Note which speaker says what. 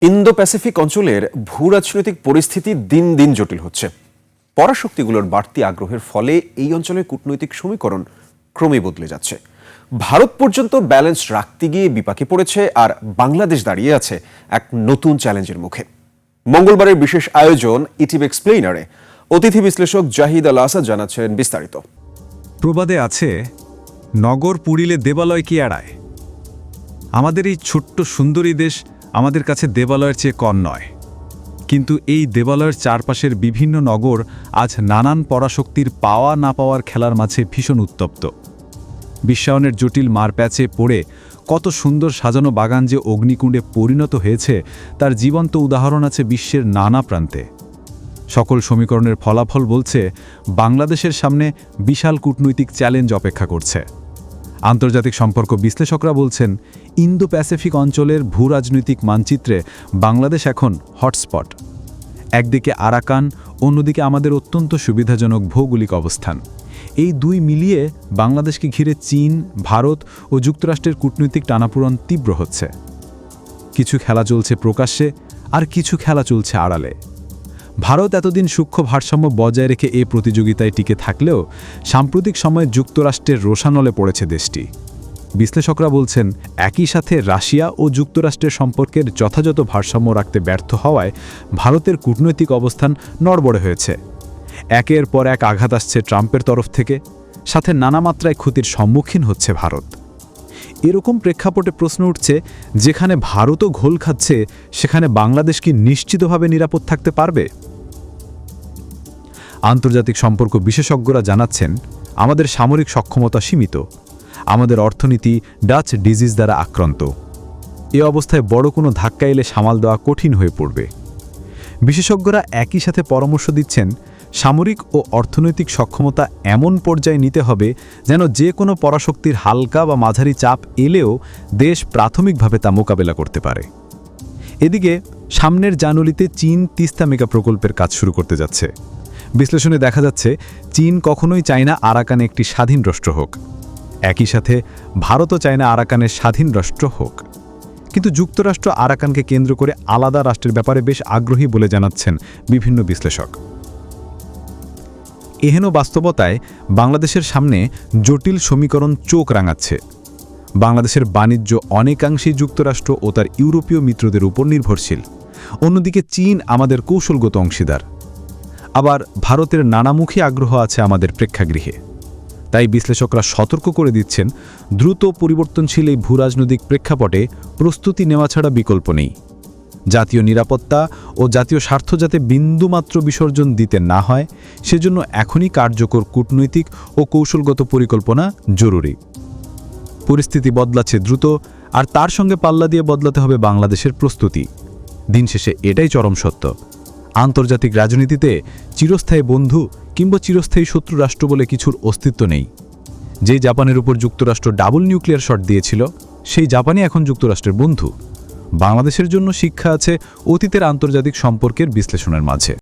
Speaker 1: Indo Pacific অঞ্চলের ভূরাজনৈতিক পরিস্থিতি দিন দিন জটিল হচ্ছে। পরাশক্তিগুলোর বাড়তি আগ্রহের ফলে এই অঞ্চলের কূটনৈতিক সমীকরণ ক্রমেই বদলে যাচ্ছে। ভারত পর্যন্ত ব্যালেন্স রাখতে গিয়ে বিপাকে পড়েছে, আর বাংলাদেশ দাঁড়িয়ে আছে এক নতুন চ্যালেঞ্জের মুখে। মঙ্গলবারের বিশেষ আয়োজন ইটিভ এক্সপ্লেইনারে অতিথি বিশ্লেষক জাহিদ আল আসাদ জানাচ্ছেন বিস্তারিত।
Speaker 2: প্রবাদে আছে, নগর পুড়িলে দেবালয় কি এড়ায়। আমাদের এই ছোট্ট সুন্দরী দেশ আমাদের কাছে দেবালয়ের চেয়ে কম নয়, কিন্তু এই দেবালয়ের চারপাশের বিভিন্ন নগর আজ নানান পরাশক্তির পাওয়া না পাওয়ার খেলার মাঝে ভীষণ উত্তপ্ত। বিশ্বায়নের জটিল মারপ্যাচে পড়ে কত সুন্দর সাজানো বাগান যে অগ্নিকুণ্ডে পরিণত হয়েছে তার জীবন্ত উদাহরণ আছে বিশ্বের নানা প্রান্তে। সকল সমীকরণের ফলাফল বলছে বাংলাদেশের সামনে বিশাল কূটনৈতিক চ্যালেঞ্জ অপেক্ষা করছে। আন্তর্জাতিক সম্পর্ক বিশ্লেষকরা বলছেন, ইন্দো প্যাসিফিক অঞ্চলের ভূরাজনৈতিক মানচিত্রে বাংলাদেশ এখন হটস্পট। একদিকে আরাকান, অন্যদিকে আমাদের অত্যন্ত সুবিধাজনক ভৌগোলিক অবস্থান। এই দুই মিলিয়ে বাংলাদেশকে ঘিরে চীন, ভারত ও যুক্তরাষ্ট্রের কূটনৈতিক টানাপোড়েন তীব্র হচ্ছে। কিছু খেলা চলছে প্রকাশ্যে, আর কিছু খেলা চলছে আড়ালে। ভারত এতদিন সূক্ষ্ম ভারসাম্য বজায় রেখে এই প্রতিযোগিতায় টিকে থাকলেও সাম্প্রতিক সময়ে যুক্তরাষ্ট্রের রোষানলে পড়েছে দেশটি। বিশ্লেষকরা বলছেন, একই সাথে রাশিয়া ও যুক্তরাষ্ট্রের সম্পর্কের যথাযথ ভারসাম্য রাখতে ব্যর্থ হওয়ায় ভারতের কূটনৈতিক অবস্থান নড়বড়ে হয়েছে। একের পর এক আঘাত আসছে ট্রাম্পের তরফ থেকে, সাথে নানা মাত্রায় ক্ষতির সম্মুখীন হচ্ছে ভারত। এরকম প্রেক্ষাপটে প্রশ্ন উঠছে, যেখানে ভারতও ঘোল খাচ্ছে সেখানে বাংলাদেশ কি নিশ্চিতভাবে নিরাপদ থাকতে পারবে? আন্তর্জাতিক সম্পর্ক বিশেষজ্ঞরা জানাচ্ছেন, আমাদের সামরিক সক্ষমতা সীমিত, আমাদের অর্থনীতি ডাচ ডিজিজ দ্বারা আক্রান্ত। এ অবস্থায় বড় কোনো ধাক্কা এলে সামাল দেওয়া কঠিন হয়ে পড়বে। বিশেষজ্ঞরা একই সাথে পরামর্শ দিচ্ছেন, সামরিক ও অর্থনৈতিক সক্ষমতা এমন পর্যায়ে নিতে হবে যেন যে কোনো পরাশক্তির হালকা বা মাঝারি চাপ এলেও দেশ প্রাথমিকভাবে তা মোকাবেলা করতে পারে। এদিকে সামনের জানুয়ারিতে চীন তিস্তা মেগা প্রকল্পের কাজ শুরু করতে যাচ্ছে। বিশ্লেষণে দেখা যাচ্ছে, চীন কখনোই চায় না আরাকানে একটি স্বাধীন রাষ্ট্র হোক। একই সাথে ভারতও চায় না আরাকানের স্বাধীন রাষ্ট্র হোক। কিন্তু যুক্তরাষ্ট্র আরাকানকে কেন্দ্র করে আলাদা রাষ্ট্রের ব্যাপারে বেশ আগ্রহী বলে জানাচ্ছেন বিভিন্ন বিশ্লেষক। এহেন বাস্তবতায় বাংলাদেশের সামনে জটিল সমীকরণ চোখ রাঙাচ্ছে। বাংলাদেশের বাণিজ্য অনেকাংশেই যুক্তরাষ্ট্র ও তার ইউরোপীয় মিত্রদের উপর নির্ভরশীল। অন্যদিকে চীন আমাদের কৌশলগত অংশীদার। আবার ভারতের নানামুখী আগ্রহ আছে আমাদের প্রেক্ষাগৃহে। তাই বিশ্লেষকরা সতর্ক করে দিচ্ছেন, দ্রুত পরিবর্তনশীল এই ভূরাজনৈতিক প্রেক্ষাপটে প্রস্তুতি নেওয়া ছাড়া বিকল্প নেই। জাতীয় নিরাপত্তা ও জাতীয় স্বার্থ যাতে বিন্দুমাত্র বিসর্জন দিতে না হয়, সেজন্য এখনই কার্যকর কূটনৈতিক ও কৌশলগত পরিকল্পনা জরুরি। পরিস্থিতি বদলাচ্ছে দ্রুত, আর তার সঙ্গে পাল্লা দিয়ে বদলাতে হবে বাংলাদেশের প্রস্তুতি। দিন শেষে এটাই চরম সত্য, আন্তর্জাতিক রাজনীতিতে চিরস্থায়ী বন্ধু কিংবা চিরস্থায়ী শত্রু রাষ্ট্র বলে কিছুর অস্তিত্ব নেই। যেই জাপানের উপর যুক্তরাষ্ট্র ডাবল নিউক্লিয়ার শট দিয়েছিল, সেই জাপানই এখন যুক্তরাষ্ট্রের বন্ধু। বাংলাদেশের জন্য শিক্ষা আছে অতীতের আন্তর্জাতিক সম্পর্কের বিশ্লেষণের মাঝে।